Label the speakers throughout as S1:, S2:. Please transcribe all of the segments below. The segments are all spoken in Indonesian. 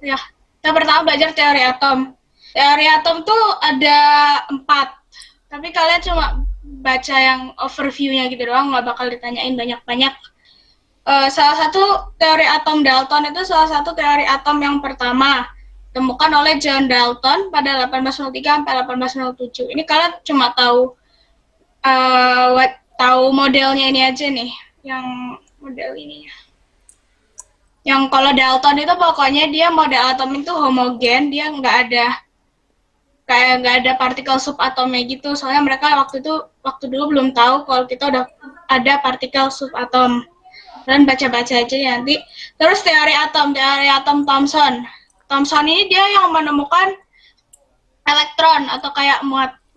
S1: Ya, kita pertama belajar teori atom. Teori atom tuh ada 4, tapi kalian cuma baca yang overview-nya gitu doang, nggak bakal ditanyain banyak-banyak. Salah satu teori atom Dalton itu salah satu teori atom yang pertama ditemukan oleh John Dalton pada 1803 sampai 1807. Ini kalian cuma tahu tahu modelnya ini aja nih, yang model ini. Yang kalau Dalton itu pokoknya dia model atom itu homogen, dia nggak ada partikel subatomnya gitu. Soalnya mereka waktu dulu belum tahu kalau kita udah ada partikel subatom. Dan baca-baca aja nanti. Terus teori atom Thomson. Thomson ini dia yang menemukan elektron atau kayak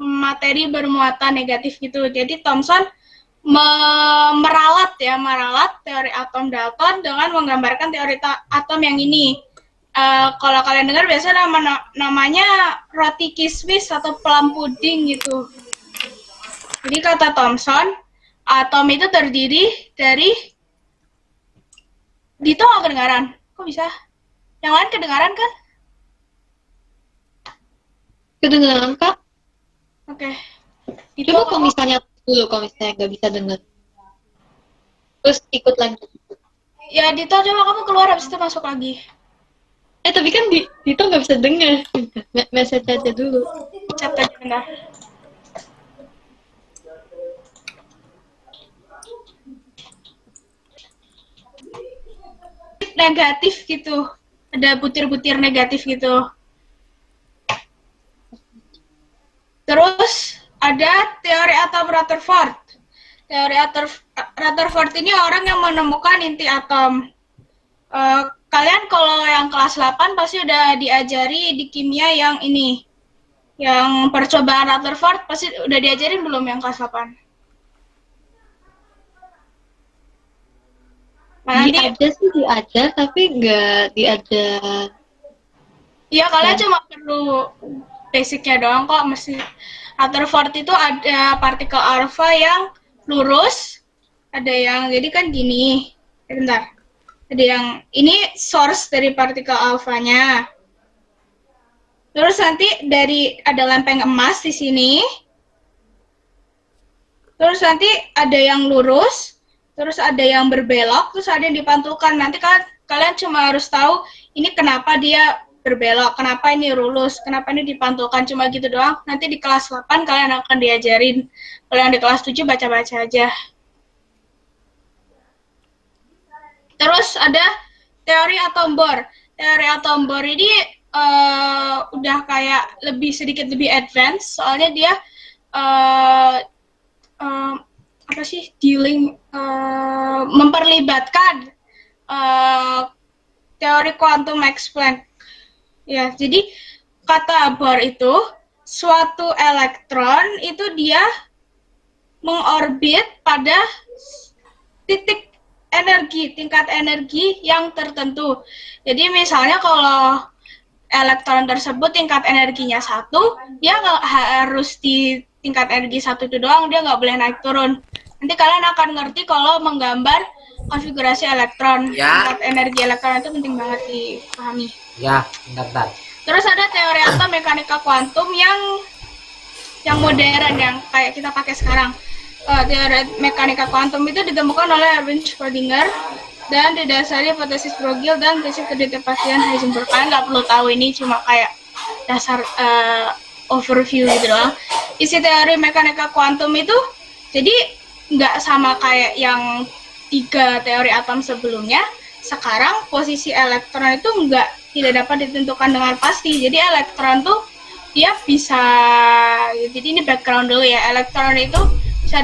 S1: materi bermuatan negatif gitu. Jadi Thomson meralat teori atom Dalton dengan menggambarkan teori atom yang ini. Kalau kalian dengar biasanya namanya roti kismis atau plum pudding gitu. Jadi kata Thomson, atom itu terdiri dari Dito nggak kedengaran? Kok bisa? Yang lain kedengaran kan?
S2: Kedengaran Kak?
S1: Oke.
S2: Coba kalau misalnya nggak bisa dengar. Terus ikut lagi.
S1: Ya Dito, coba kamu keluar habis itu masuk lagi.
S2: Tapi kan Dito nggak bisa dengar. Message aja dulu.
S1: Chat aja bentar. Negatif gitu. Ada butir-butir negatif gitu. Terus ada teori atom Rutherford. Teori Rutherford ini orang yang menemukan inti atom. Kalian kalau yang kelas 8 pasti udah diajari di kimia yang ini. Yang percobaan Rutherford pasti udah diajarin belum yang kelas 8?
S2: Diajar sih diajar, tapi nggak diajar.
S1: Iya, kalian cuma perlu basicnya doang kok. Mesti Rutherford itu ada partikel alfa yang lurus, ada yang jadi kan gini. Bentar. Ada yang ini source dari partikel alfanya. Terus nanti ada lempeng emas di sini. Terus nanti ada yang lurus, terus ada yang berbelok, terus ada yang dipantulkan. Nanti kalian cuma harus tahu ini kenapa dia berbelok, kenapa ini lurus, kenapa ini dipantulkan, cuma gitu doang. Nanti di kelas 8 kalian akan diajarin. Kalau yang di kelas 7 baca-baca aja. Terus ada teori atom Bohr. Teori atom Bohr ini udah kayak sedikit lebih advance, soalnya dia memperlibatkan teori kuantum Max Planck. Ya, jadi kata Bohr itu suatu elektron itu dia mengorbit pada tingkat energi yang tertentu. Jadi misalnya kalau elektron tersebut tingkat energinya 1, dia nggak harus di tingkat energi 1 itu doang, dia nggak boleh naik turun. Nanti kalian akan ngerti kalau menggambar konfigurasi elektron. Tingkat energi elektron itu penting banget dipahami.
S3: Ya, bentar.
S1: Terus ada teori atom mekanika kuantum yang modern, yang kayak kita pakai sekarang. Teori mekanika kuantum itu ditemukan oleh Erwin Schrödinger dan didasari hipotesis Broglie dan prinsip ketidakpastian Heisenberg. Kalian nggak perlu tahu, ini cuma kayak dasar overview gitu doang. Isi teori mekanika kuantum itu jadi nggak sama kayak yang 3 teori atom sebelumnya. Sekarang posisi elektron itu tidak dapat ditentukan dengan pasti. Jadi elektron tuh dia bisa, jadi ini background dulu ya, elektron itu bisa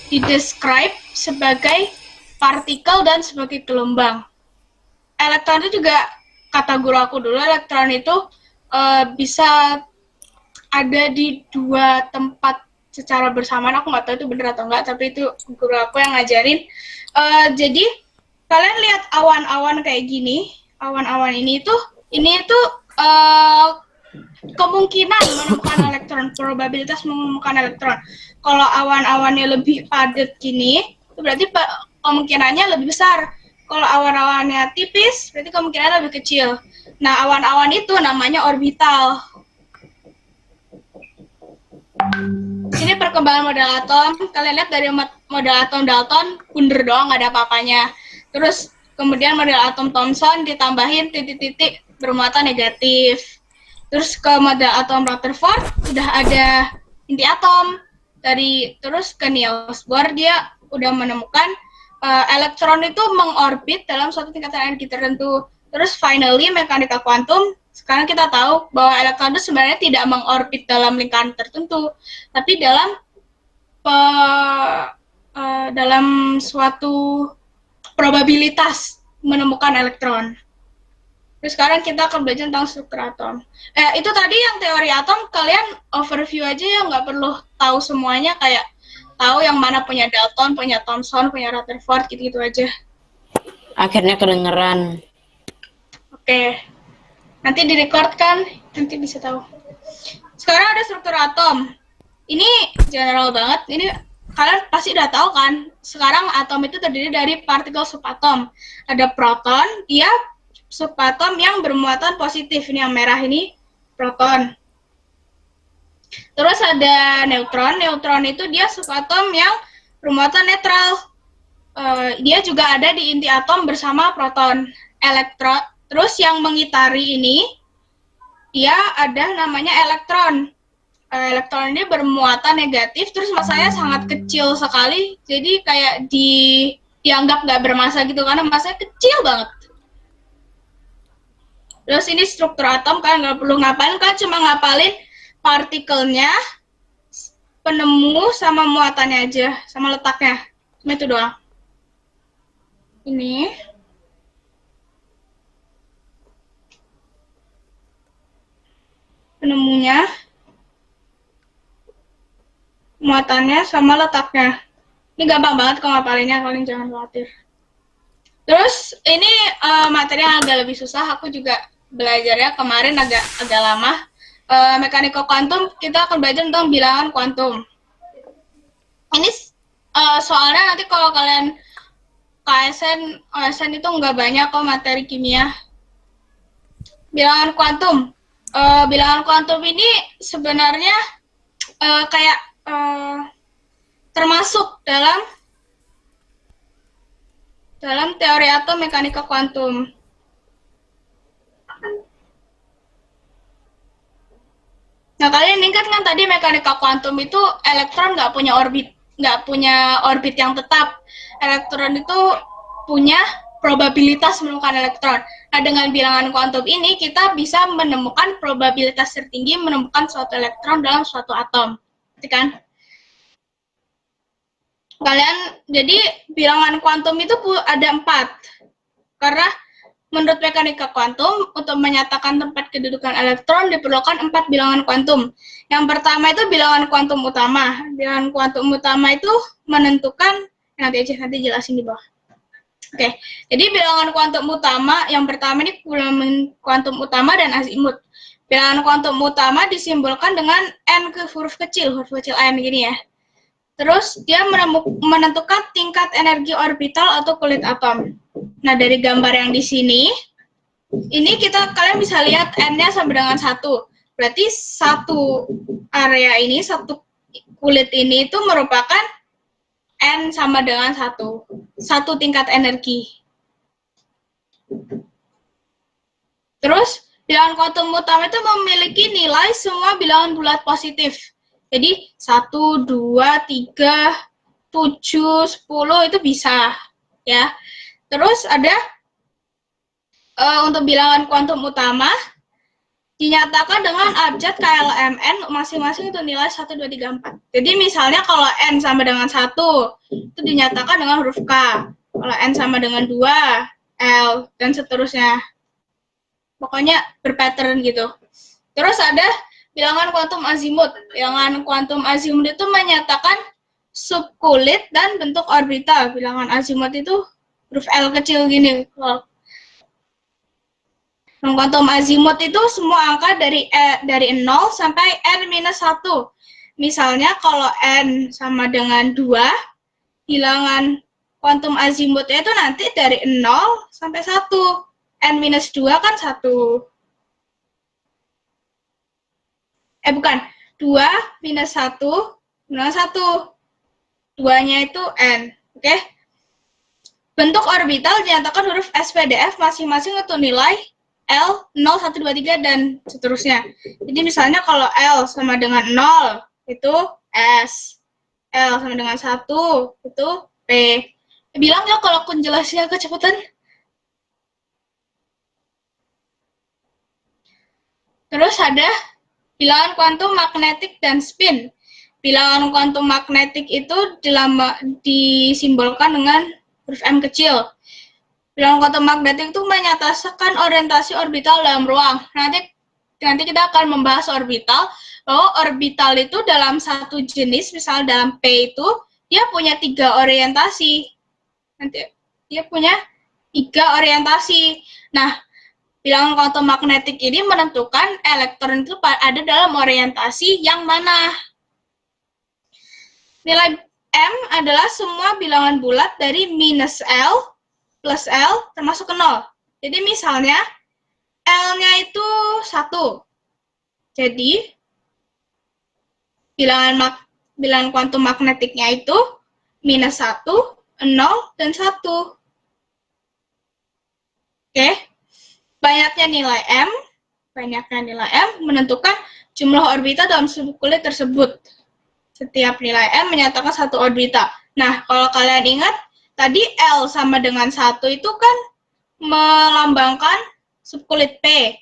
S1: di-describe sebagai partikel dan sebagai gelombang. Elektron itu juga, kata guru aku dulu, elektron itu bisa ada di 2 tempat secara bersamaan. Aku nggak tahu itu benar atau enggak, tapi itu guru aku yang ngajarin. Jadi kalian lihat awan-awan kayak gini, awan-awan ini tuh kemungkinan menemukan elektron, probabilitas menemukan elektron. Kalau awan-awannya lebih padat gini, itu berarti kemungkinannya lebih besar. Kalau awan-awannya tipis, berarti kemungkinan lebih kecil. Nah, awan-awan itu namanya orbital. Sini perkembangan model atom. Kalian lihat dari model atom Dalton, bundar doang, nggak ada apa-apanya. Terus kemudian model atom Thomson ditambahin titik-titik bermuatan negatif. Terus ke model atom Rutherford udah ada inti atom. Terus ke Niels Bohr dia udah menemukan elektron itu mengorbit dalam suatu tingkatan energi tertentu. Terus finally mekanika kuantum, sekarang kita tahu bahwa elektron itu sebenarnya tidak mengorbit dalam lingkaran tertentu, tapi dalam suatu probabilitas menemukan elektron. Terus sekarang kita akan belajar tentang struktur atom. Itu tadi yang teori atom, kalian overview aja ya, nggak perlu tahu semuanya, kayak tahu yang mana punya Dalton, punya Thomson, punya Rutherford, gitu-gitu aja.
S3: Akhirnya kedengeran.
S1: Oke. Nanti direcord kan, nanti bisa tahu. Sekarang ada struktur atom. Ini general banget, ini kalian pasti udah tahu kan, sekarang atom itu terdiri dari partikel subatom. Ada proton, dia subatom yang bermuatan positif, ini yang merah ini proton. Terus ada neutron, neutron itu dia subatom yang bermuatan netral. Dia juga ada di inti atom bersama proton. Terus yang mengitari ini, dia ada namanya elektron. Elektron ini bermuatan negatif, terus masanya sangat kecil sekali, jadi kayak dianggap nggak bermasa gitu, karena masanya kecil banget. Terus ini struktur atom, kalian nggak perlu ngapalin, kalian cuma ngapalin partikelnya, penemu, sama muatannya aja, sama letaknya. Cuma itu doang. Ini. Penemunya. Muatannya, sama letaknya. Ini gampang banget kalau ngapalinnya, kalian jangan khawatir. Terus ini materi yang agak lebih susah, aku juga belajarnya kemarin agak lama. Mekanika kuantum, kita akan belajar tentang bilangan kuantum. Ini soalnya nanti kalau kalian KSN, OSN itu nggak banyak kok materi kimia. Bilangan kuantum. Bilangan kuantum ini sebenarnya kayak termasuk dalam teori atom mekanika kuantum. Nah, kalian ingat kan tadi mekanika kuantum itu elektron nggak punya orbit yang tetap. Elektron itu punya probabilitas menemukan elektron. Nah, dengan bilangan kuantum ini kita bisa menemukan probabilitas tertinggi menemukan suatu elektron dalam suatu atom. Kan? Jadi bilangan kuantum itu ada 4. Karena menurut mekanika kuantum, untuk menyatakan tempat kedudukan elektron diperlukan 4 bilangan kuantum. Yang pertama itu bilangan kuantum utama. Bilangan kuantum utama itu menentukan, nanti jelasin di bawah. Oke, jadi bilangan kuantum utama, yang pertama ini bilangan kuantum utama dan azimut. Bilangan kuantum utama disimbolkan dengan n ke huruf kecil n gini ya. Terus dia menentukan tingkat energi orbital atau kulit atom. Nah, dari gambar yang di sini, ini kalian bisa lihat N-nya sama dengan 1. Berarti satu area ini, satu kulit ini itu merupakan N sama dengan 1. Satu tingkat energi. Terus, bilangan kuantum utama itu memiliki nilai semua bilangan bulat positif. Jadi, 1, 2, 3, 7, 10 itu bisa. Ya. Terus ada untuk bilangan kuantum utama dinyatakan dengan abjad KLMN masing-masing itu nilai 1, 2, 3, 4. Jadi misalnya kalau N sama dengan 1 itu dinyatakan dengan huruf K. Kalau N sama dengan 2, L, dan seterusnya. Pokoknya berpattern gitu. Terus ada bilangan kuantum azimut. Bilangan kuantum azimut itu menyatakan subkulit dan bentuk orbital. Bilangan azimut itu huruf L kecil gini. Kuantum azimut itu semua angka dari 0 sampai n-1. Misalnya kalau n sama dengan 2, bilangan kuantum azimutnya itu nanti dari 0 sampai 1. N-2 kan 1. Bukan. 2 minus 1, 1. 2-nya itu N. Oke? Bentuk orbital dinyatakan huruf SPDF masing-masing untuk nilai L, 0, 1, 2, 3, dan seterusnya. Jadi misalnya kalau L sama dengan 0, itu S. L sama dengan 1, itu P. Bilang ya kalau aku jelasnya kecepatan. Terus ada bilangan kuantum magnetik dan spin. Bilangan kuantum magnetik itu disimbolkan dengan huruf M kecil. Bilangan kuantum magnetik itu menyatakan orientasi orbital dalam ruang. Nanti kita akan membahas orbital, bahwa orbital itu dalam satu jenis, misalnya dalam P itu, dia punya 3 orientasi. Nanti dia punya 3 orientasi. Nah, bilangan kuantum magnetik ini menentukan elektron itu ada dalam orientasi yang mana. Nilai M adalah semua bilangan bulat dari minus L plus L termasuk ke 0. Jadi misalnya L-nya itu 1. Jadi bilangan kuantum magnetiknya itu minus 1, 0, dan 1. Oke. Banyaknya nilai M menentukan jumlah orbital dalam subkulit tersebut. Setiap nilai M menyatakan satu orbital. Nah, kalau kalian ingat, tadi L sama dengan 1 itu kan melambangkan subkulit P.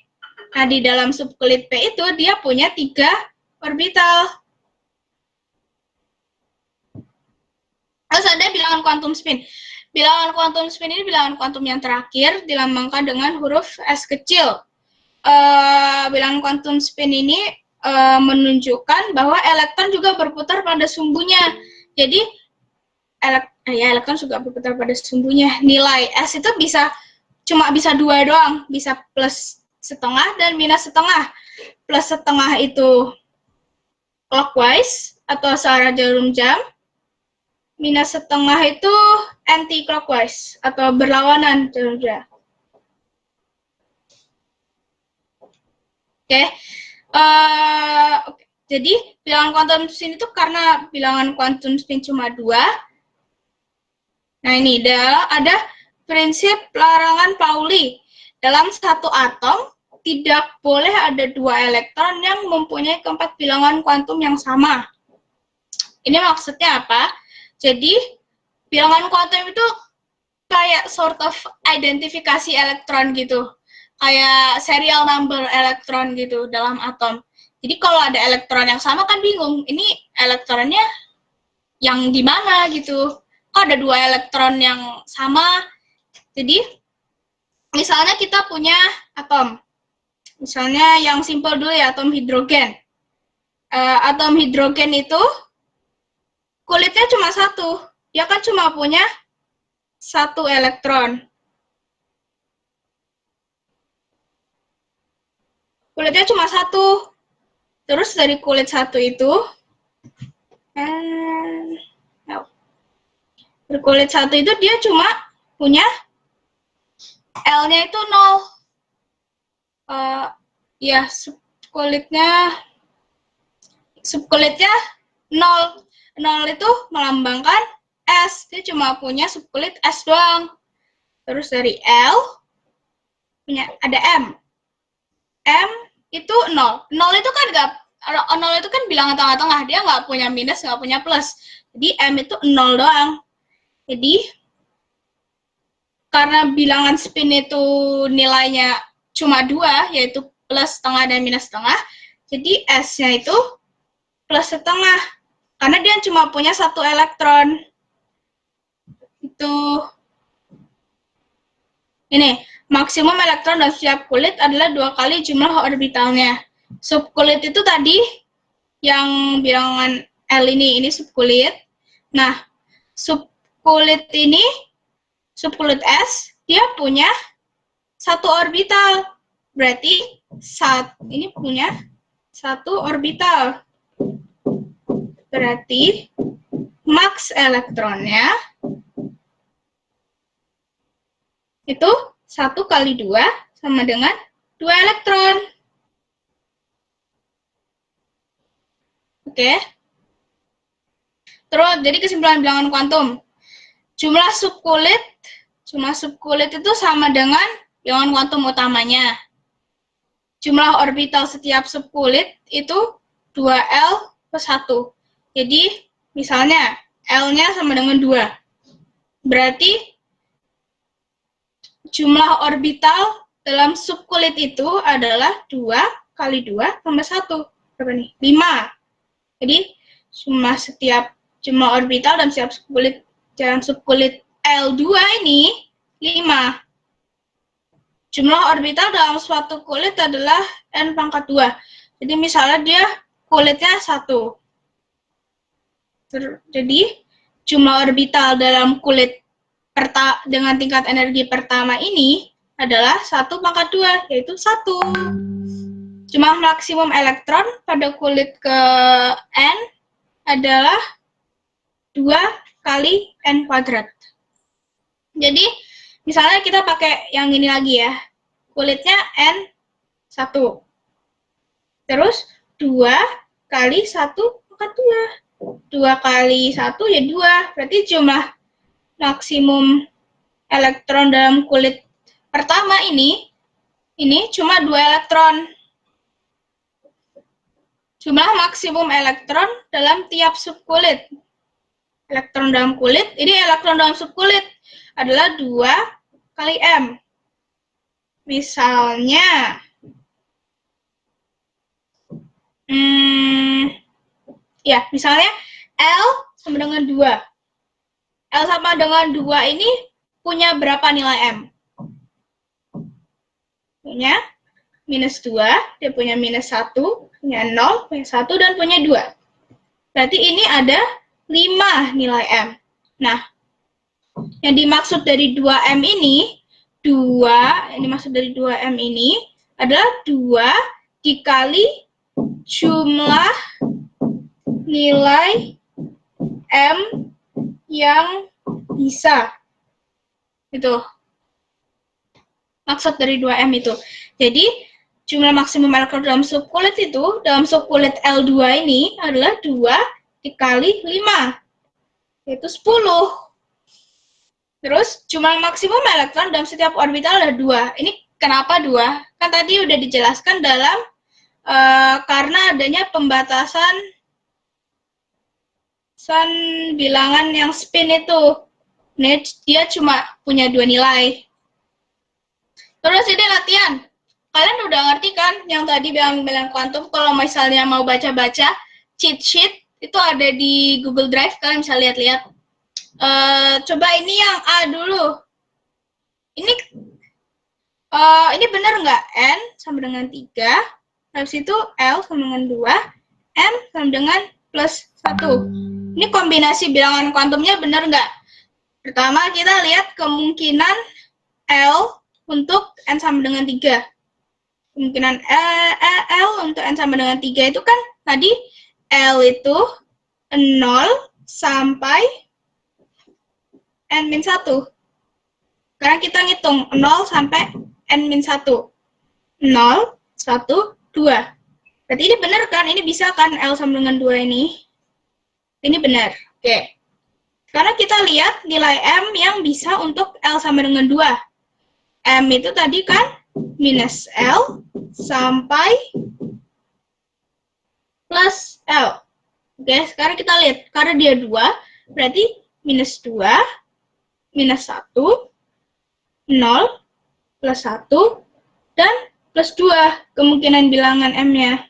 S1: Nah, di dalam subkulit P itu dia punya 3 orbital. Terus ada bilangan kuantum spin. Bilangan kuantum spin ini bilangan kuantum yang terakhir, dilambangkan dengan huruf S kecil. Bilangan kuantum spin ini menunjukkan bahwa elektron juga berputar pada sumbunya. Jadi elektron juga berputar pada sumbunya. Nilai S itu cuma bisa 2 doang, bisa plus setengah dan minus setengah. Plus setengah itu clockwise atau searah jarum jam. Minus setengah itu anti-clockwise atau berlawanan jarum jam. Oke. Jadi bilangan kuantum spin itu karena bilangan kuantum spin cuma 2. Nah, ini ada prinsip larangan Pauli. Dalam satu atom tidak boleh ada 2 elektron yang mempunyai keempat bilangan kuantum yang sama. Ini maksudnya apa? Jadi bilangan kuantum itu kayak sort of identifikasi elektron gitu. Kayak serial number elektron gitu dalam atom. Jadi kalau ada elektron yang sama kan bingung, ini elektronnya yang di mana gitu. Kok ada 2 elektron yang sama? Jadi misalnya kita punya atom. Misalnya yang simpel dulu ya, atom hidrogen. Atom hidrogen itu kulitnya cuma 1. Dia kan cuma punya 1 elektron. Kulitnya cuma 1. Terus dari kulit 1 itu, dari kulit 1 itu dia cuma punya L-nya itu 0. Ya, subkulitnya 0. 0 itu melambangkan S. Dia cuma punya subkulit S doang. Terus dari L, ada M. M itu 0. 0 itu kan bilangan tengah-tengah. Dia nggak punya minus, nggak punya plus. Jadi M itu 0 doang. Jadi karena bilangan spin itu nilainya cuma 2, yaitu plus setengah dan minus setengah, jadi S-nya itu plus setengah. Karena dia cuma punya 1 elektron. Itu. Ini, maksimum elektron dalam setiap kulit adalah 2 kali jumlah orbitalnya. Subkulit itu tadi, yang bilangan L ini subkulit. Nah, subkulit S, dia punya 1 orbital. Berarti ini punya 1 orbital. Berarti max elektronnya Itu 1 kali 2 sama dengan 2 elektron. Oke. Terus, jadi kesimpulan bilangan kuantum. Jumlah subkulit itu sama dengan bilangan kuantum utamanya. Jumlah orbital setiap subkulit itu 2L plus 1. Jadi, misalnya L-nya sama dengan 2. Berarti jumlah orbital dalam subkulit itu adalah 2 kali 2 tambah 1. Berapa nih? 5. Jadi, jumlah orbital dalam subkulit L2 ini 5. Jumlah orbital dalam suatu kulit adalah N pangkat 2. Jadi, misalnya dia kulitnya 1. Jadi, jumlah orbital dalam kulit dengan tingkat energi pertama ini adalah 1 pangkat 2, yaitu 1. Jumlah maksimum elektron pada kulit ke N adalah 2 kali N kuadrat. Jadi, misalnya kita pakai yang ini lagi ya. Kulitnya N1. Terus, 2 kali 1 pangkat 2. 2 kali 1 ya 2. Berarti jumlah maksimum elektron dalam kulit pertama ini cuma 2 elektron. Jumlah maksimum elektron dalam tiap subkulit. Elektron dalam kulit, ini elektron dalam subkulit adalah 2 kali M. Misalnya, misalnya L sama dengan 2. L sama dengan 2 ini punya berapa nilai M? Punya minus 2, dia punya minus 1, punya 0, punya 1, dan punya 2. Berarti ini ada 5 nilai M. Nah, yang dimaksud dari 2M ini, adalah 2 dikali jumlah nilai M yang bisa. Itu. Maksud dari 2M itu. Jadi, jumlah maksimum elektron dalam subkulit itu, dalam subkulit L2 ini adalah 2 dikali 5, yaitu 10. Terus, jumlah maksimum elektron dalam setiap orbital adalah 2. Ini kenapa 2? Kan tadi udah dijelaskan dalam karena adanya pembatasan bilangan yang spin itu. Ini dia cuma punya 2 nilai. Terus ini latihan. Kalian udah ngerti kan yang tadi bilangan kuantum? Kalau misalnya mau baca-baca cheat sheet, itu ada di Google Drive, kalian bisa lihat-lihat. Coba ini yang A dulu. Ini benar nggak? N sama dengan 3. Habis itu L sama dengan 2. M sama dengan plus 1. Ini kombinasi bilangan kuantumnya benar nggak? Pertama, kita lihat kemungkinan L untuk N sama dengan 3. Kemungkinan L untuk N sama dengan 3 itu kan tadi L itu 0 sampai N-1. Sekarang kita ngitung 0 sampai N-1. 0, 1, 2. Berarti ini benar kan? Ini bisa kan L sama dengan 2 ini? Ini benar. Oke. Sekarang kita lihat nilai M yang bisa untuk L sama dengan 2. M itu tadi kan minus L sampai plus L. Oke, sekarang kita lihat. Karena dia 2, berarti minus 2, minus 1, 0, plus 1, dan plus 2 kemungkinan bilangan M-nya.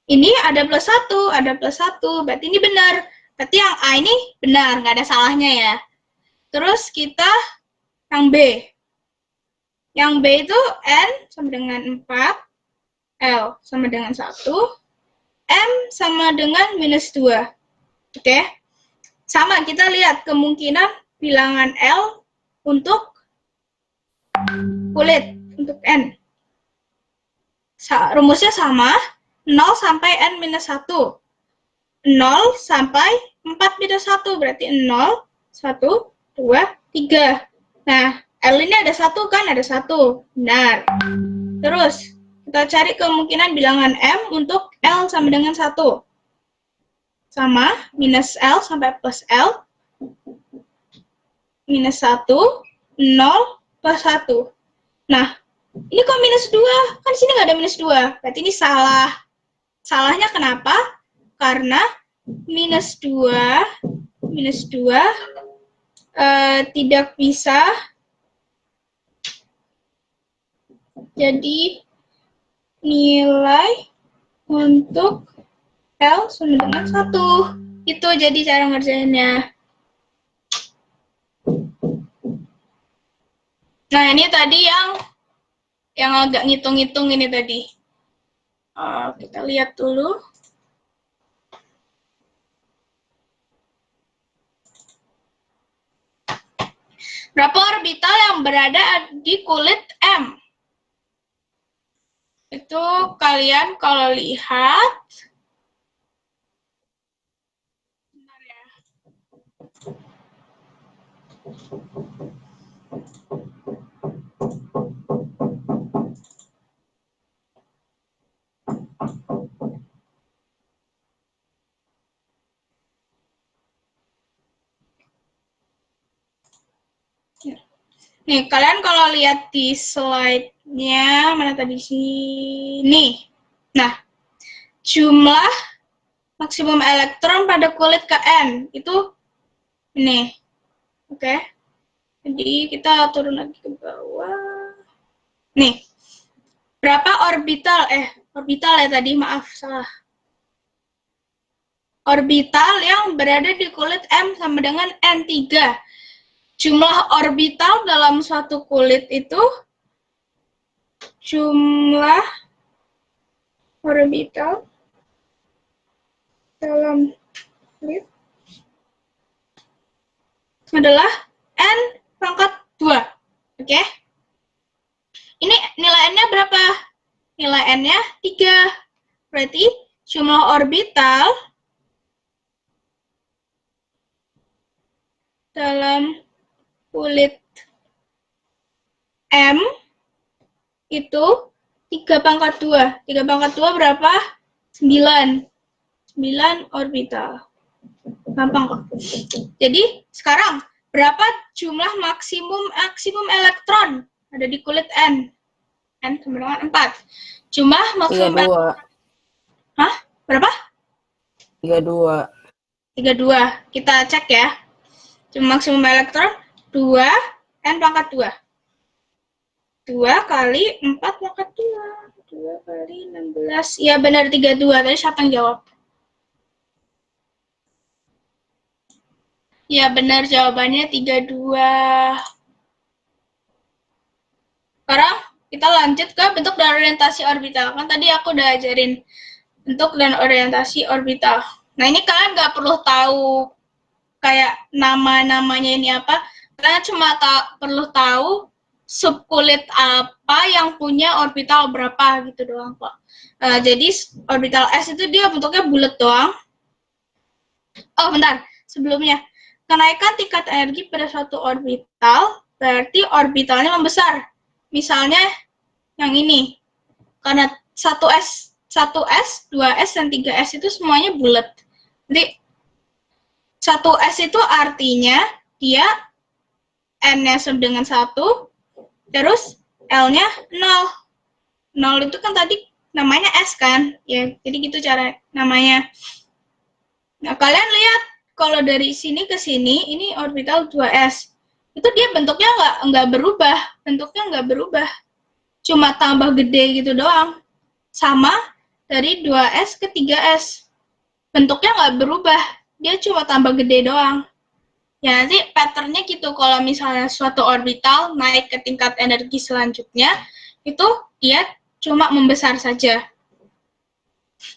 S1: Ini ada plus 1, ada plus 1, berarti ini benar. Berarti yang A ini benar, nggak ada salahnya ya. Terus kita yang B. Yang B itu N sama dengan 4, L sama dengan 1, M sama dengan minus 2. Oke. Sama, kita lihat kemungkinan bilangan L untuk kulit, untuk N. Rumusnya sama, 0 sampai N minus 1. 0 sampai 4 minus 1, berarti 0, 1, 2, 3. Nah, L ini ada 1 kan? Ada 1. Benar. Terus, kita cari kemungkinan bilangan M untuk L sama dengan 1. Sama, minus L sampai plus L. Minus 1, 0, plus 1. Nah, ini kok minus 2? Kan di sini nggak ada minus 2. Berarti ini salah. Salahnya kenapa? Karena minus 2 tidak bisa jadi nilai untuk L sama dengan 1. Itu jadi cara ngerjainnya. Nah, ini tadi yang agak ngitung-ngitung ini tadi. Kita lihat dulu. Berapa orbital yang berada di kulit M? Itu kalian kalau lihat, bentar ya. Nih, kalian kalau lihat di slide-nya, mana tadi sini. Nah, jumlah maksimum elektron pada kulit Kn itu ini. Oke. Jadi kita turun lagi ke bawah. Nih. Berapa orbital? Orbital ya tadi, maaf, salah. Orbital yang berada di kulit M sama dengan N3. Jumlah orbital dalam suatu kulit itu jumlah orbital dalam kulit adalah N pangkat 2. Oke? Ini nilai N-nya berapa? Nilai N-nya 3. Berarti jumlah orbital dalam kulit M itu 3 pangkat 2. 3 pangkat 2 berapa? 9. 9 orbital. Gampang kok. Jadi, sekarang berapa jumlah maksimum elektron ada di kulit N? N sama dengan 4. Jumlah maksimum
S3: 32.
S1: Hah? Berapa?
S3: 32.
S1: 32. Kita cek ya. Jumlah maksimum elektron 2 N pangkat 2. 2 kali 4 pangkat 2. 2 kali 16. Ya benar 32. Tadi siapa yang jawab? Ya benar jawabannya 32. Sekarang kita lanjut ke bentuk dan orientasi orbital. Kan tadi aku udah ajarin bentuk dan orientasi orbital. Nah ini kalian nggak perlu tahu kayak nama-namanya ini apa. Kalian cuma perlu tahu subkulit apa yang punya orbital berapa gitu doang kok. Jadi orbital S itu dia bentuknya bulat doang. Oh bentar, sebelumnya. Kenaikan tingkat energi pada suatu orbital berarti orbitalnya membesar. Misalnya yang ini. Karena 1S, 2S, dan 3S itu semuanya bulat. Jadi 1S itu artinya dia N-nya sama dengan 1, terus L-nya 0. 0 itu kan tadi namanya S kan? Ya, jadi gitu cara namanya. Nah, kalian lihat kalau dari sini ke sini, ini orbital 2S. Itu dia bentuknya nggak berubah. Bentuknya nggak berubah. Cuma tambah gede gitu doang. Sama dari 2S ke 3S. Bentuknya nggak berubah. Dia cuma tambah gede doang. Ya, nanti pattern-nya gitu. Kalau misalnya suatu orbital naik ke tingkat energi selanjutnya, itu dia cuma membesar saja.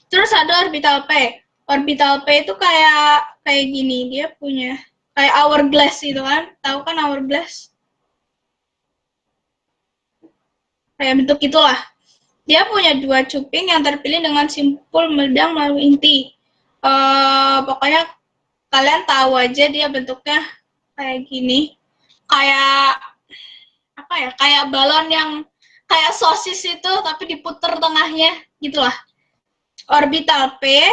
S1: Terus ada orbital P. Orbital P itu kayak gini, dia punya kayak hourglass gitu kan. Tahu kan hourglass? Kayak bentuk itulah. Dia punya 2 cuping yang terpilih dengan simpul meledang melalui inti. Pokoknya kalian tahu aja dia bentuknya kayak gini. Kayak apa ya, kayak balon yang kayak sosis itu tapi diputer tengahnya gitulah. Orbital P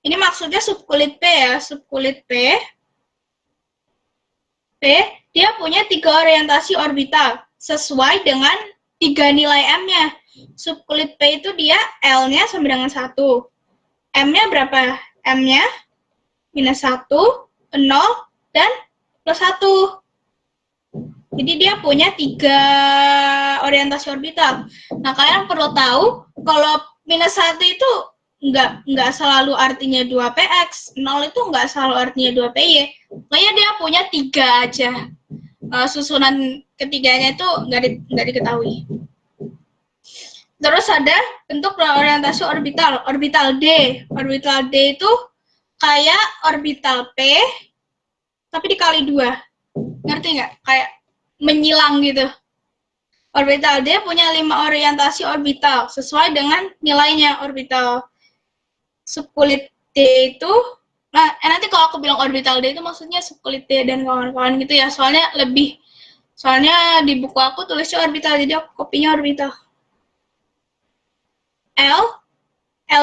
S1: ini maksudnya subkulit P ya, subkulit P dia punya 3 orientasi orbital sesuai dengan 3 nilai M-nya. Subkulit P itu dia L-nya sama dengan 1. M-nya berapa? M-nya minus 1, 0, dan plus 1. Jadi dia punya 3 orientasi orbital. Nah, kalian perlu tahu kalau minus 1 itu nggak selalu artinya 2px, 0 itu nggak selalu artinya 2py. Pokoknya dia punya 3 aja. Susunan ketiganya itu nggak diketahui. Terus ada bentuk orientasi orbital, orbital D. Orbital D itu kayak orbital P, tapi dikali 2. Ngerti nggak? Kayak menyilang gitu. Orbital D punya 5 orientasi orbital sesuai dengan nilainya. Orbital subkulit D itu, nah nanti kalau aku bilang orbital D itu maksudnya subkulit D dan kawan-kawan gitu ya, soalnya di buku aku tulisnya orbital, jadi aku kopinya orbital. L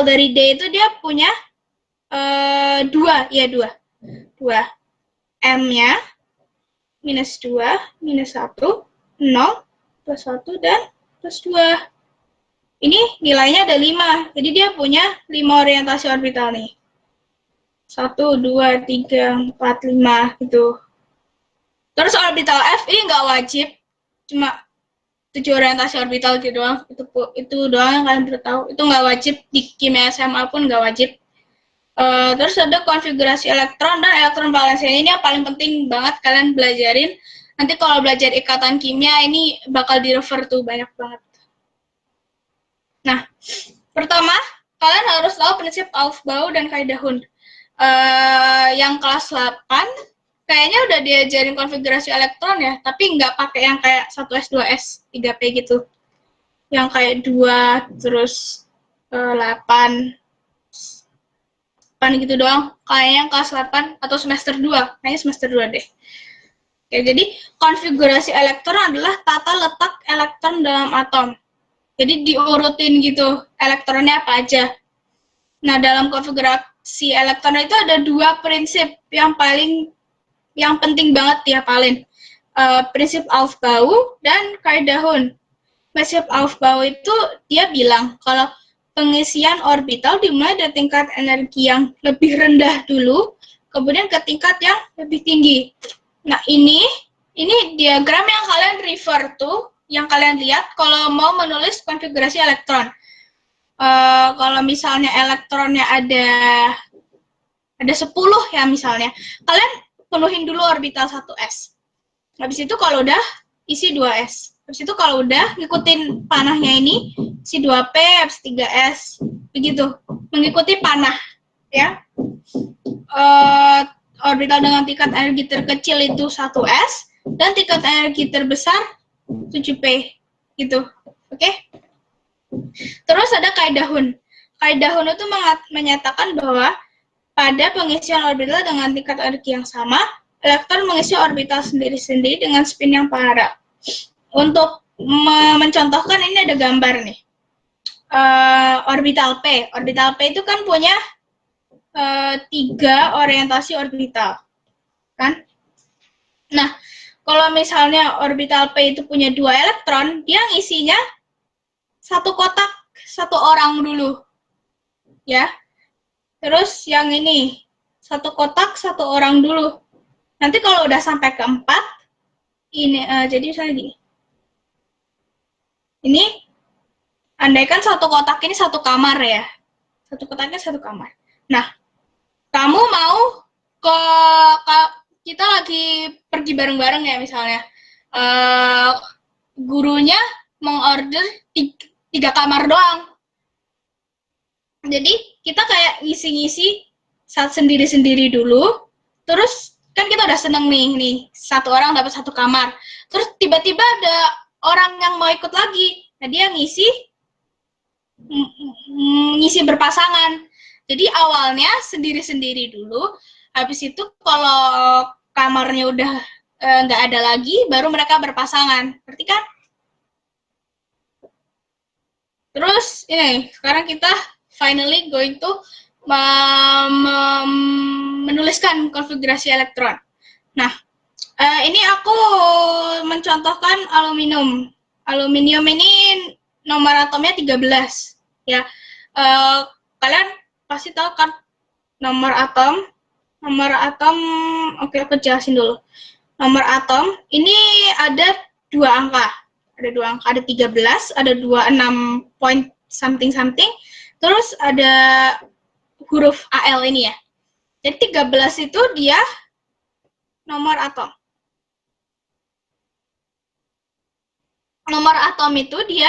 S1: dari D itu dia punya 2 M-nya minus 2, minus 1, 0, plus 1, dan plus 2. Ini nilainya ada 5, jadi dia punya 5 orientasi orbital nih. 1, 2, 3, 4, 5 gitu. Terus orbital F ini nggak wajib, cuma 7 orientasi orbital gitu doang. Itu doang yang kalian perlu tahu. Itu nggak wajib, di kimia SMA pun nggak wajib. Terus ada konfigurasi elektron dan elektron valensinya, ini yang paling penting banget kalian belajarin. Nanti kalau belajar ikatan kimia ini bakal di-refer tuh banyak banget. Nah, pertama kalian harus tahu prinsip Aufbau dan kaidah Hund. Yang kelas 8 kayaknya udah diajarin konfigurasi elektron ya, tapi nggak pakai yang kayak 1s, 2s, 3p gitu. Yang kayak 2 terus 8 gitu doang. Kayaknya yang kelas 8 atau semester 2. Kayaknya semester 2 deh. Oke, jadi konfigurasi elektron adalah tata letak elektron dalam atom. Jadi diurutin gitu, elektronnya apa aja. Nah, dalam konfigurasi elektron itu ada 2 prinsip yang penting banget dihafalin. Prinsip Aufbau dan kaidah Hund. Prinsip Aufbau itu dia bilang kalau pengisian orbital dimulai dari tingkat energi yang lebih rendah dulu, kemudian ke tingkat yang lebih tinggi. Nah, ini diagram yang kalian refer to, yang kalian lihat kalau mau menulis konfigurasi elektron. Kalau misalnya elektronnya ada 10 ya misalnya, kalian penuhin dulu orbital 1s. Habis itu kalau udah isi 2s. Habis itu kalau udah ngikutin panahnya ini, isi 2p, habis 3s, begitu. Mengikuti panah, ya. Orbital dengan tingkat energi terkecil itu 1s, dan tingkat energi terbesar 7p, gitu. Oke? Terus ada kaidah Hund. Kaidah Hund itu menyatakan bahwa pada pengisian orbital dengan tingkat energi yang sama, elektron mengisi orbital sendiri-sendiri dengan spin yang paralel. Untuk mencontohkan, ini ada gambar nih. Orbital P. Orbital P itu kan punya 3 orientasi orbital. Kan? Nah, kalau misalnya orbital P itu punya 2 elektron, dia ngisinya 1 kotak, 1 orang dulu. Ya. Terus yang ini, 1 kotak, 1 orang dulu. Nanti kalau udah sampai ke 4, ini, jadi misalnya gini. Ini, andaikan 1 kotak ini 1 kamar ya. 1 kotaknya 1 kamar. Nah, kamu mau kita lagi pergi bareng-bareng ya misalnya. Gurunya mengorder 3 kamar doang. Jadi kita kayak ngisi-ngisi saat sendiri-sendiri dulu, terus kan kita udah seneng nih 1 orang dapat 1 kamar, terus tiba-tiba ada orang yang mau ikut lagi, nah dia ngisi berpasangan. Jadi awalnya sendiri-sendiri dulu, habis itu kalau kamarnya udah nggak ada lagi, baru mereka berpasangan. Berarti kan? Terus ini sekarang kita finally going to menuliskan konfigurasi elektron. Nah, ini aku mencontohkan aluminium. Aluminium ini nomor atomnya 13 ya. Kalian pasti tahu kan nomor atom. Oke, aku jelasin dulu. Nomor atom ini ada dua angka. Ada 13, ada 26 point something something, terus ada huruf AL ini ya. Jadi 13 itu dia nomor atom. Nomor atom itu dia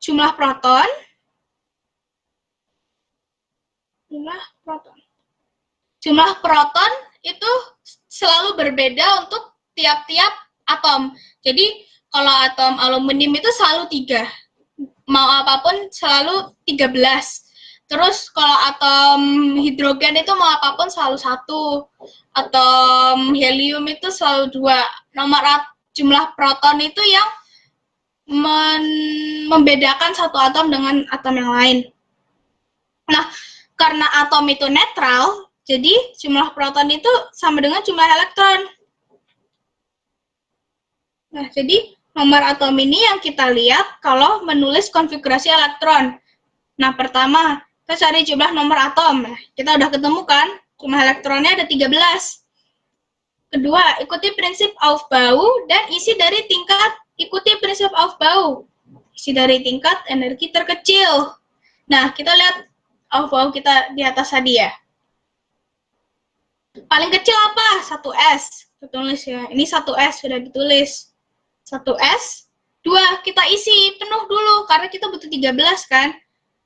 S1: jumlah proton. Jumlah proton itu selalu berbeda untuk tiap-tiap atom. Jadi kalau atom aluminium itu selalu 3. Mau apapun selalu 13. Terus kalau atom hidrogen itu mau apapun selalu 1. Atom helium itu selalu 2. Jumlah proton itu yang membedakan satu atom dengan atom yang lain. Nah, karena atom itu netral, jadi jumlah proton itu sama dengan jumlah elektron. Nah, jadi nomor atom ini yang kita lihat kalau menulis konfigurasi elektron. Nah, pertama, kita cari jumlah nomor atom. Kita udah ketemu kan? Jumlah elektronnya ada 13. Kedua, ikuti prinsip Aufbau dan isi dari tingkat ikuti prinsip Aufbau. Isi dari tingkat energi terkecil. Nah, kita lihat Aufbau kita di atas tadi ya. Paling kecil apa? 1S. Kita tulis ya. Ini 1S sudah ditulis. 1S. 2, kita isi penuh dulu karena kita butuh 13 kan.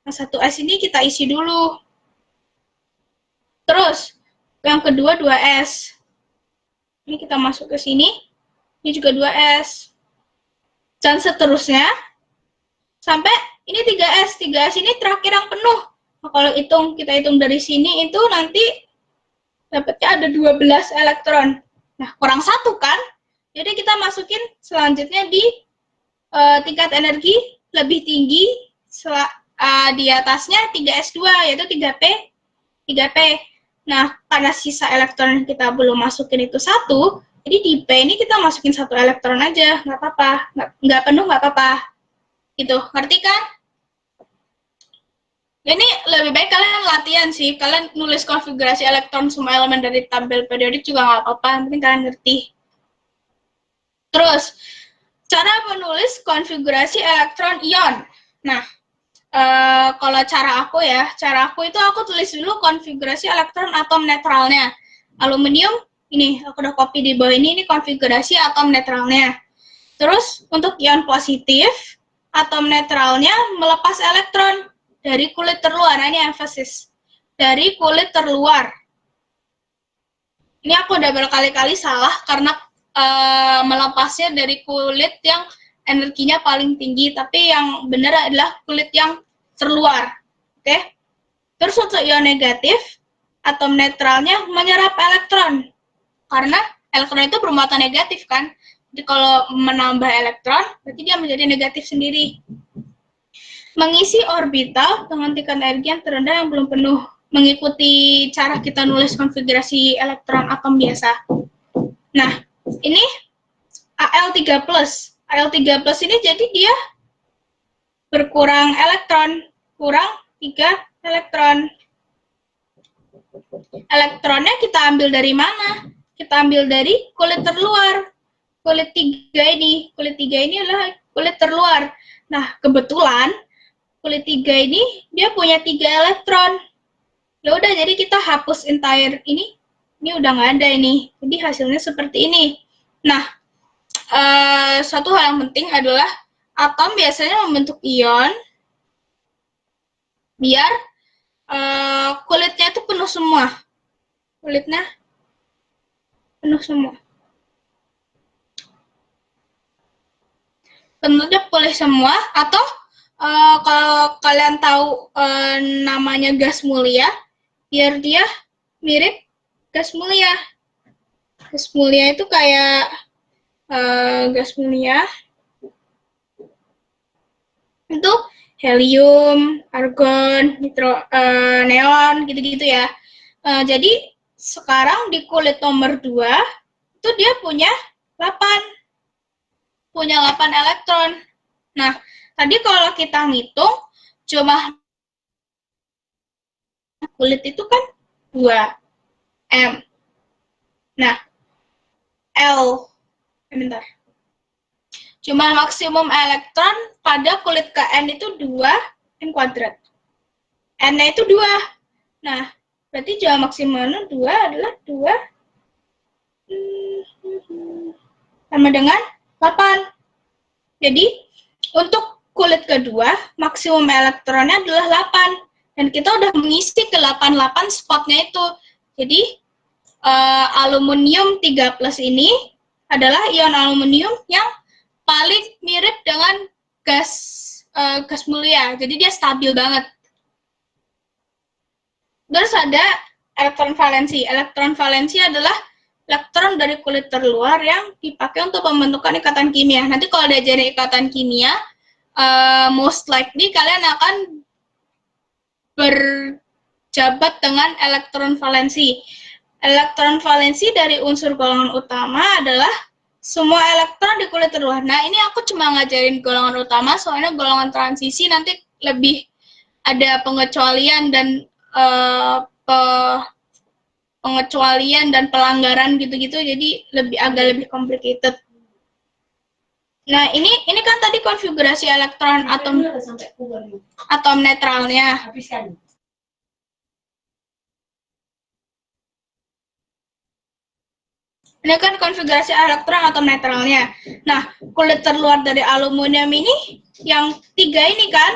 S1: Nah, 1S ini kita isi dulu. Terus, yang kedua 2S. Ini kita masuk ke sini. Ini juga 2S. Dan seterusnya sampai ini 3S. 3S ini terakhir yang penuh. Nah, kalau kita hitung dari sini itu nanti dapatnya ada 12 elektron. Nah, kurang 1 kan? Jadi kita masukin selanjutnya di tingkat energi lebih tinggi di atasnya 3S2 yaitu 3P. Nah, karena sisa elektron yang kita belum masukin itu 1, jadi di P ini kita masukin 1 elektron aja, nggak apa-apa. Nggak penuh nggak apa-apa. Gitu, ngerti kan? Ini lebih baik kalian latihan sih. Kalian nulis konfigurasi elektron semua elemen dari tabel periodik juga nggak apa-apa. Yang penting kalian ngerti. Terus, cara menulis konfigurasi elektron ion. Nah, kalau cara aku itu aku tulis dulu konfigurasi elektron atom netralnya. Aluminium, ini aku udah copy di bawah ini konfigurasi atom netralnya. Terus, untuk ion positif, atom netralnya melepas elektron dari kulit terluar. Nah, ini emphasis. Dari kulit terluar. Ini aku udah berkali-kali salah karena melepasnya dari kulit yang energinya paling tinggi, tapi yang benar adalah kulit yang terluar. Oke? Terus untuk ion negatif, atom netralnya menyerap elektron. Karena elektron itu bermuatan negatif kan? Jadi kalau menambah elektron, berarti dia menjadi negatif sendiri. Mengisi orbital dengan tingkat energi yang terendah yang belum penuh. Mengikuti cara kita nulis konfigurasi elektron atom biasa. Nah, ini Al3+. Al3+ ini jadi dia berkurang elektron. Kurang 3 elektron. Elektronnya kita ambil dari mana? Kita ambil dari kulit terluar. Kulit 3 ini. Kulit 3 ini adalah kulit terluar. Nah, kebetulan kulit 3 ini dia punya 3 elektron. Ya udah, jadi kita hapus entire ini. Ini udah nggak ada ini. Jadi hasilnya seperti ini. Nah, suatu hal yang penting adalah atom biasanya membentuk ion biar kulitnya itu penuh semua. Kulitnya penuh semua. Bentuknya pulih semua, atau kalau kalian tahu namanya gas mulia, biar dia mirip gas mulia. Gas mulia itu kayak gas mulia itu helium, argon, neon, gitu-gitu ya. Jadi sekarang di kulit nomor 2 itu dia punya 8 elektron. Nah, tadi kalau kita ngitung cuma kulit itu kan 2 M. Nah, L, bentar. Cuma maksimum elektron pada kulit Kn itu 2 N kuadrat. N-nya itu 2. Nah, berarti jumlah maksimalnya 2 adalah 2 sama dengan 8. Jadi, untuk kulit kedua, maksimum elektronnya adalah 8. Dan kita udah mengisi ke 88 spotnya itu. Jadi, aluminium 3+ ini adalah ion aluminium yang paling mirip dengan gas mulia. Jadi dia stabil banget. Terus ada elektron valensi. Elektron valensi adalah elektron dari kulit terluar yang dipakai untuk pembentukan ikatan kimia. Nanti kalau diajarin ikatan kimia, most likely kalian akan berjabat dengan elektron valensi. Elektron valensi dari unsur golongan utama adalah semua elektron di kulit terluar. Nah, ini aku cuma ngajarin golongan utama, soalnya golongan transisi nanti lebih ada pengecualian dan pengecualian dan pelanggaran gitu-gitu, jadi agak lebih complicated. Nah, ini kan tadi konfigurasi elektron atom netralnya. Ini kan konfigurasi elektron atom netralnya. Nah, kulit terluar dari aluminium ini, yang 3 ini kan.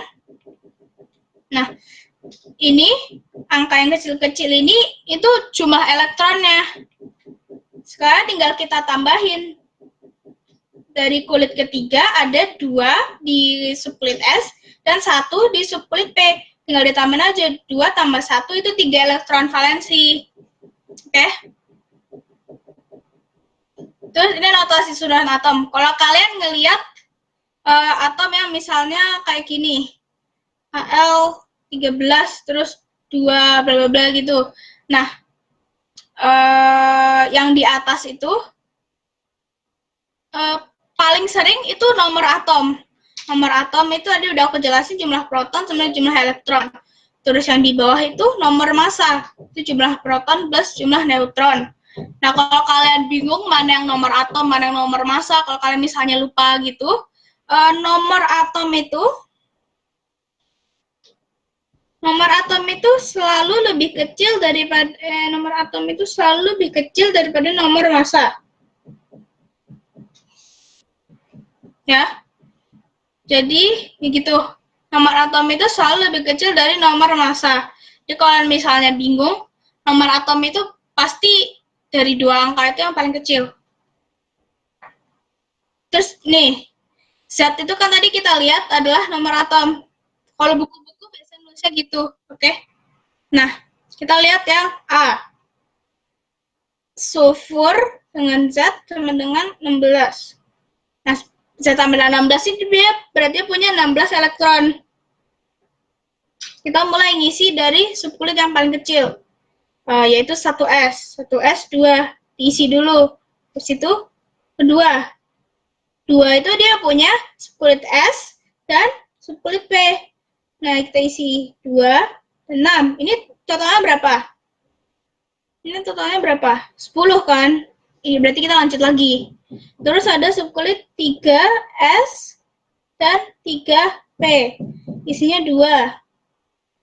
S1: Nah, ini, angka yang kecil-kecil ini, itu jumlah elektronnya. Sekarang tinggal kita tambahin. Dari kulit ketiga ada 2 di subkulit S, dan 1 di subkulit P. Tinggal ditambahin aja, 2 tambah 1 itu 3 elektron valensi. Oke? Terus ini notasi susunan atom. Kalau kalian ngelihat atom yang misalnya kayak gini, Al13 terus 2 bla bla bla gitu. Nah, yang di atas itu paling sering itu nomor atom. Nomor atom itu tadi udah aku jelasin, jumlah proton sama jumlah elektron. Terus yang di bawah itu nomor massa, itu jumlah proton plus jumlah neutron. Nah, kalau kalian bingung mana yang nomor atom, mana yang nomor massa, kalau kalian misalnya lupa gitu, nomor atom itu selalu lebih kecil daripada nomor massa. Ya. Jadi, begitu. Nomor atom itu selalu lebih kecil dari nomor massa. Jadi, kalau misalnya bingung, nomor atom itu pasti dari 2 angka itu yang paling kecil. Terus, nih, Z itu kan tadi kita lihat adalah nomor atom. Kalau buku-buku biasanya nulisnya gitu, oke? Nah, kita lihat yang A. Sulfur dengan Z sama dengan 16. Nah, Z tambah 16 ini dia berarti punya 16 elektron. Kita mulai ngisi dari subkulit yang paling kecil, yaitu 1S. 1S 2, diisi dulu. Terus itu kedua. 2 itu dia punya subkulit S dan subkulit P. Nah, kita isi 2 dan 6. Ini totalnya berapa? Ini totalnya berapa? 10 kan? Ini berarti kita lanjut lagi. Terus ada subkulit 3S dan 3P. Isinya 2.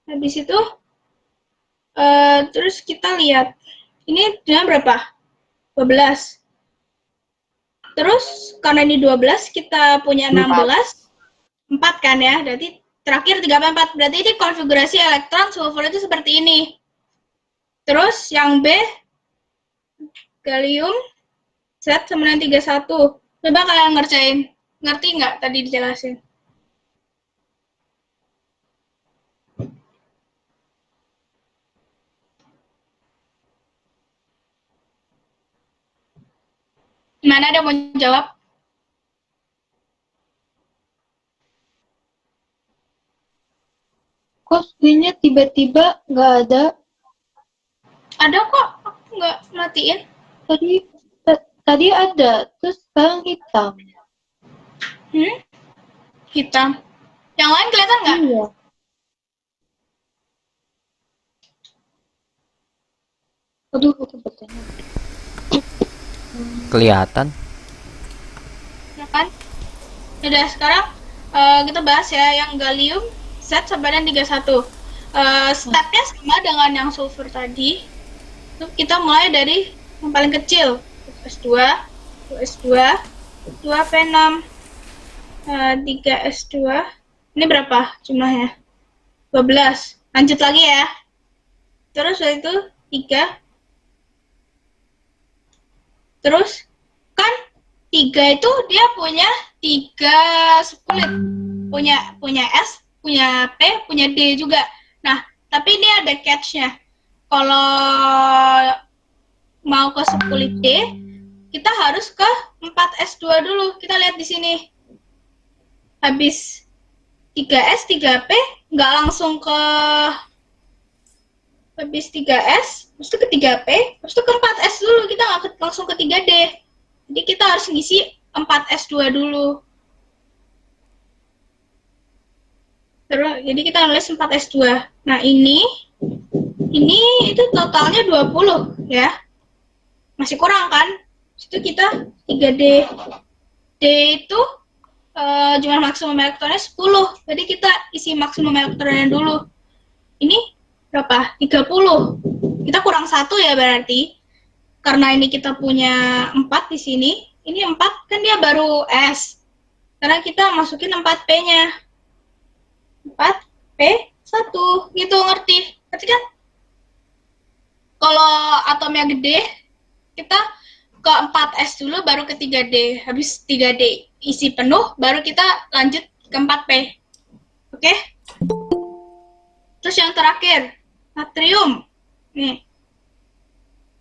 S1: Habis itu, terus kita lihat. Ini dengan berapa? 12. Terus, karena ini 12, kita punya 16. 4 kan ya? Berarti terakhir 3/4. Berarti ini konfigurasi elektron sulfur itu seperti ini. Terus, yang B, gallium, Z sama dengan 31. Coba kalian ngerjain. Ngerti nggak tadi dijelasin? Mana ada mau jawab?
S2: Kok screen-nya tiba-tiba nggak ada?
S1: Ada kok, aku nggak matiin.
S2: Tadi ada, terus sekarang hitam.
S1: Hitam. Yang lain kelihatan nggak?
S2: Iya. Aduh, aku bertanya.
S4: Kelihatan.
S1: Ya kan? Udah, sekarang kita bahas ya yang gallium Z sampai dengan 31. Stepnya sama dengan yang sulfur tadi. Itu kita mulai dari yang paling kecil. S2, 2S2, 2P6, 3S2. Ini berapa jumlahnya? 12. Lanjut lagi ya. Terus itu 3. Terus kan 3 itu dia punya 3 split. Punya S, punya P, punya D juga. Nah, tapi ini ada catch-nya. Kalau mau ke split D, kita harus ke 4S2 dulu. Kita lihat di sini. Habis 3S, 3P, nggak langsung ke habis 3S, terus itu ke 3P, terus itu ke 4S dulu. Kita nggak langsung ke 3D. Jadi kita harus ngisi 4S2 dulu. Terus, jadi kita nulis 4S2. Nah, ini itu totalnya 20 ya. Masih kurang kan? Itu kita 3D. D itu jumlah maksimum elektronnya 10. Jadi kita isi maksimum elektronnya dulu. Ini berapa? 30. Kita kurang 1 ya berarti. Karena ini kita punya 4 di sini. Ini 4 kan dia baru S. Karena kita masukin 4P-nya. 4P1. Gitu, ngerti? Ngerti kan? Kalau atomnya gede, kita ke 4S dulu baru ke 3D. Habis 3D isi penuh, baru kita lanjut ke 4P. Oke? Terus yang terakhir, natrium. Nih.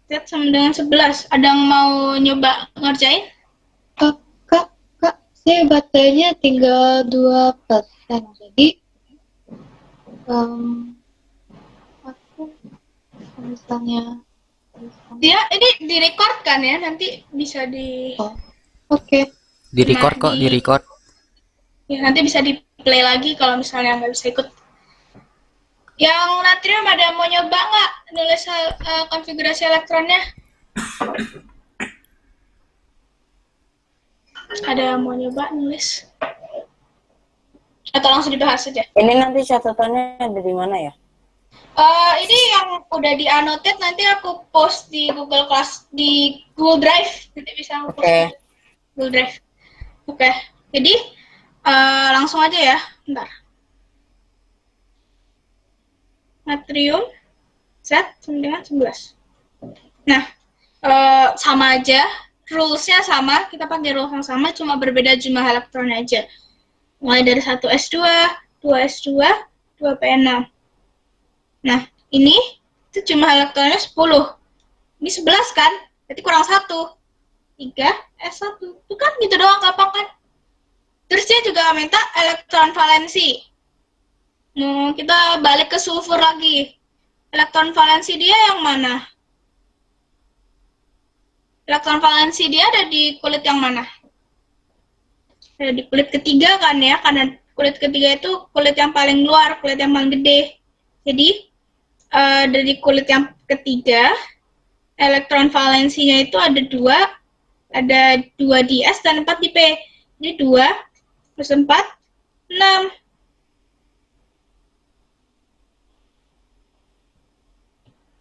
S1: Z sama dengan 11. Ada yang mau nyoba ngerjain?
S2: Kak, saya baterainya tinggal 2%. Jadi, aku misalnya
S1: Dia ini direcord kan ya, nanti bisa di
S2: Oke.
S4: Di record kok, di record.
S1: ya, nanti bisa di play lagi kalau misalnya nggak bisa ikut. Yang natrium ada yang mau nyoba nggak nulis konfigurasi elektronnya? Ada yang mau nyoba nulis? Atau langsung dibahas saja?
S3: Ini nanti catatannya ada di mana ya?
S1: Ini yang udah di annotate, nanti aku post di Google Class, di Google Drive. Nanti bisa aku post di Google Drive. Oke. Jadi langsung aja ya. Bentar. Natrium Z sama dengan 11. Nah, sama aja. Rules-nya sama. Kita pakai rules yang sama, cuma berbeda jumlah elektronnya aja. Mulai dari 1S2, 2S2, 2P6. Nah, ini itu jumlah elektronnya 10. Ini 11 kan? Berarti kurang 1. 3S1. Itu kan gitu doang, gampang kan? Terus dia juga minta elektron valensi. Kita balik ke sulfur lagi. Elektron valensi dia yang mana? Elektron valensi dia ada di kulit yang mana? Ada di kulit ketiga kan ya, karena kulit ketiga itu kulit yang paling luar, kulit yang paling gede. Jadi, dari kulit yang ketiga, elektron valensinya itu ada 2 di S dan 4 di P. Jadi 2 plus 4, 6.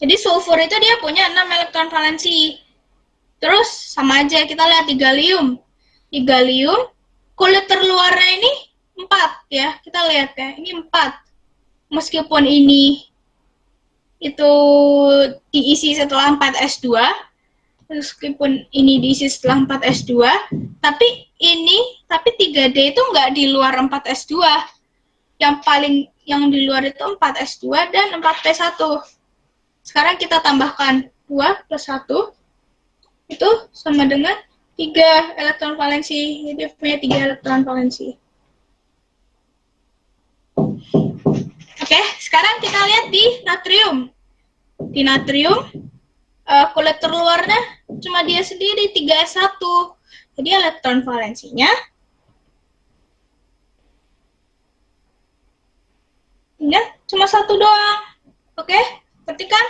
S1: Jadi sulfur itu dia punya 6 elektron valensi. Terus sama aja kita lihat di gallium. Di gallium, kulit terluarnya ini 4 ya. Kita lihat ya, ini 4. Meskipun ini itu diisi setelah 4S2, meskipun ini diisi setelah 4S2, tapi 3D itu nggak di luar 4S2. Yang di luar itu 4S2 dan 4P1. Sekarang kita tambahkan 2 plus 1, itu sama dengan 3 elektron valensi. Jadi punya 3 elektron valensi. Oke, Sekarang kita lihat di natrium. Di natrium, kulit terluarnya cuma dia sendiri 3s1. Jadi elektron valensinya ya cuma satu doang. Oke, berarti kan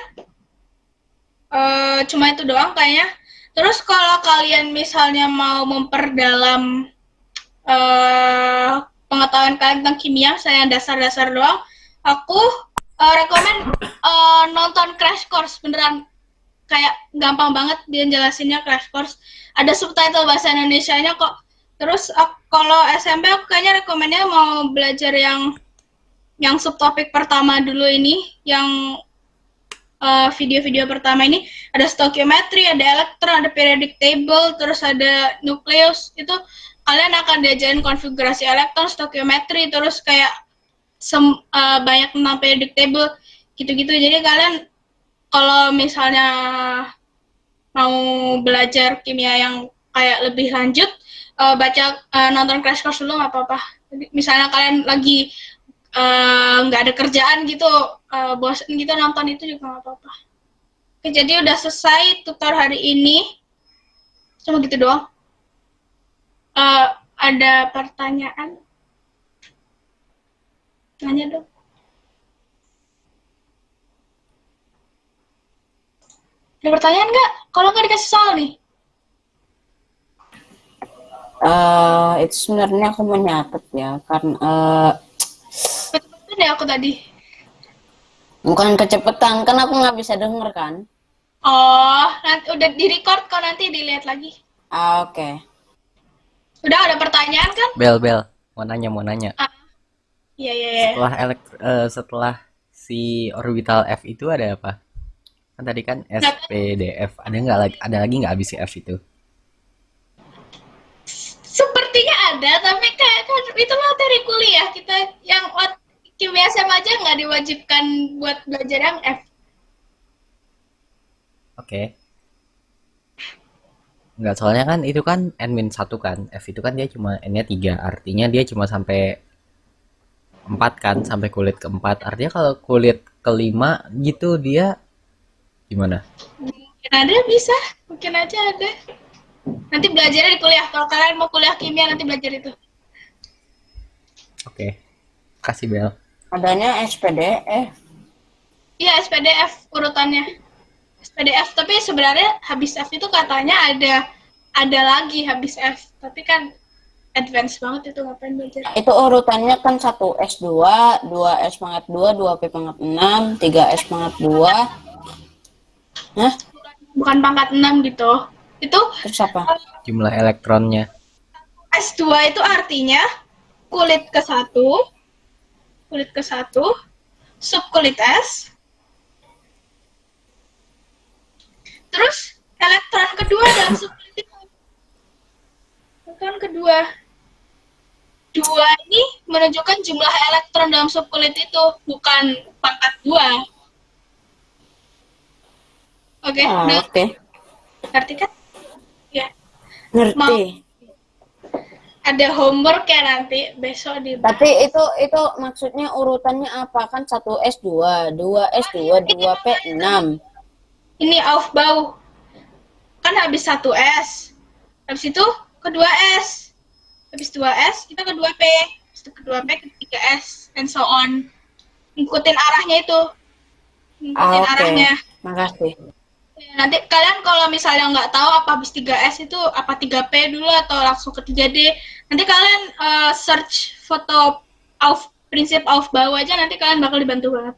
S1: cuma itu doang kayaknya. Terus kalau kalian misalnya mau memperdalam pengetahuan kalian tentang kimia, saya dasar-dasar doang, aku rekomen nonton Crash Course, beneran kayak gampang banget dia jelasinnya. Crash Course ada subtitle bahasa Indonesianya kok. Terus kalau SMP aku kayaknya rekomennya mau belajar yang subtopik pertama dulu ini, yang video-video pertama ini. Ada stoichiometry, ada elektron, ada periodic table, terus ada nukleus. Itu kalian akan diajarin konfigurasi elektron, stoichiometry, terus kayak banyak tentang periodic table gitu-gitu. Jadi kalian kalau misalnya mau belajar kimia yang kayak lebih lanjut, nonton Crash Course dulu nggak apa-apa. Misalnya kalian lagi nggak ada kerjaan gitu, bosan gitu, nonton itu juga nggak apa-apa. Oke, jadi udah selesai tutor hari ini, cuma gitu doang. Ada pertanyaan? Nanya dong. Ada pertanyaan nggak? Kalau nggak dikasih soal nih.
S3: Itu sebenarnya aku menyatet ya, karena
S1: Betul deh aku tadi.
S3: bukan kecepatan, kan aku nggak bisa denger kan.
S1: Oh, nanti udah di record kok, nanti dilihat lagi.
S3: Oke.
S1: Udah ada pertanyaan kan?
S4: Bel, mau nanya.
S1: Iya, iya, iya.
S4: Setelah si orbital F itu ada apa? Kan tadi kan SPDF. Ada lagi nggak abis si F itu?
S1: Sepertinya ada, tapi kayak kan itu materi kuliah kita yang kimia SMA aja nggak diwajibkan buat belajar yang F.
S4: Oke. Nggak, soalnya kan itu kan N-1 kan. F itu kan dia cuma N-nya 3. Artinya dia cuma sampai 4 kan. Sampai kulit keempat. Artinya kalau kulit kelima gitu dia gimana?
S1: Mungkin ada bisa, mungkin aja ada. Nanti belajarnya di kuliah. Kalau kalian mau kuliah kimia nanti belajar itu.
S4: Oke. Kasih Bel.
S3: Adanya SPDF.
S1: Iya, SPDF urutannya. SPDF, tapi sebenarnya habis F itu katanya ada lagi habis F. Tapi kan advance banget itu, ngapain belajar.
S3: Itu urutannya kan 1S2, 2S pangkat 2, 2P pangkat 6, 3S pangkat 2. Hah?
S1: Bukan pangkat 6 gitu. Itu
S3: Terus apa?
S4: Jumlah elektronnya.
S1: S2 itu artinya kulit ke-1, subkulit S, terus elektron kedua dalam subkulit itu. Elektron kedua. 2 ini menunjukkan jumlah elektron dalam subkulit itu, bukan pangkat 2. Oke, udah
S3: Oke.
S1: ngerti kan? Ya.
S3: Ngerti.
S1: Ada homework ya nanti besok di.
S3: Tapi itu maksudnya urutannya apa? Kan 1S2, 2S2, 2P6.
S1: Ini Aufbau. Kan habis 1S. Habis itu kedua S. Habis 2S kita kedua P. Habis itu kedua P ketiga S and so on. Ngikutin arahnya itu. Ngikutin arahnya.
S3: Makasih.
S1: Ya, nanti kalian kalau misalnya nggak tahu apa habis 3S itu apa 3P dulu atau langsung ke 3D, nanti kalian search foto prinsip Aufbau aja, nanti kalian bakal dibantu banget.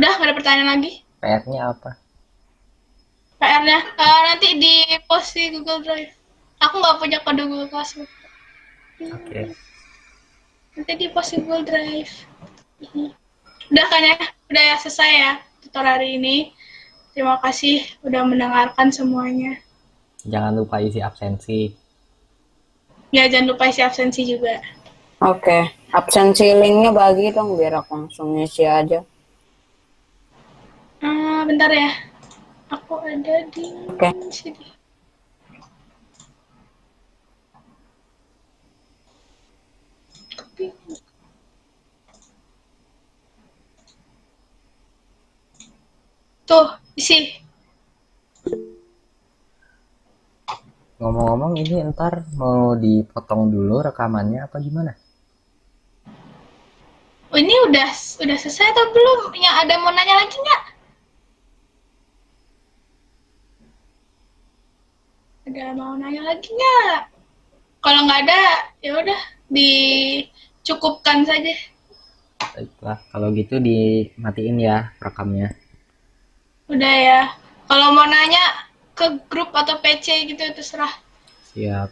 S1: Udah, nggak ada pertanyaan lagi?
S4: PR-nya apa?
S1: PR-nya nanti di post di Google Drive. Aku nggak punya kode Google Classroom.
S4: Oke.
S1: Nanti di post di Google Drive. Udah kan ya? Udah ya, selesai ya tutor hari ini. Terima kasih udah mendengarkan semuanya.
S4: Jangan lupa isi absensi.
S1: Ya, jangan lupa isi absensi juga.
S3: Oke. Absensi linknya bagi dong biar aku langsung ngisi aja.
S1: Bentar ya. Aku ada di sini. Copy. Isi.
S4: Ngomong-ngomong, ini ntar mau dipotong dulu rekamannya apa gimana?
S1: Oh, ini udah selesai atau belum? Yang ada mau nanya lagi nggak? Ada mau nanya lagi nggak? Kalau nggak ada, ya udah dicukupkan saja.
S4: Baiklah, kalau gitu dimatiin ya rekamnya.
S1: Udah ya. Kalau mau nanya ke grup atau PC gitu terserah.
S4: Siap.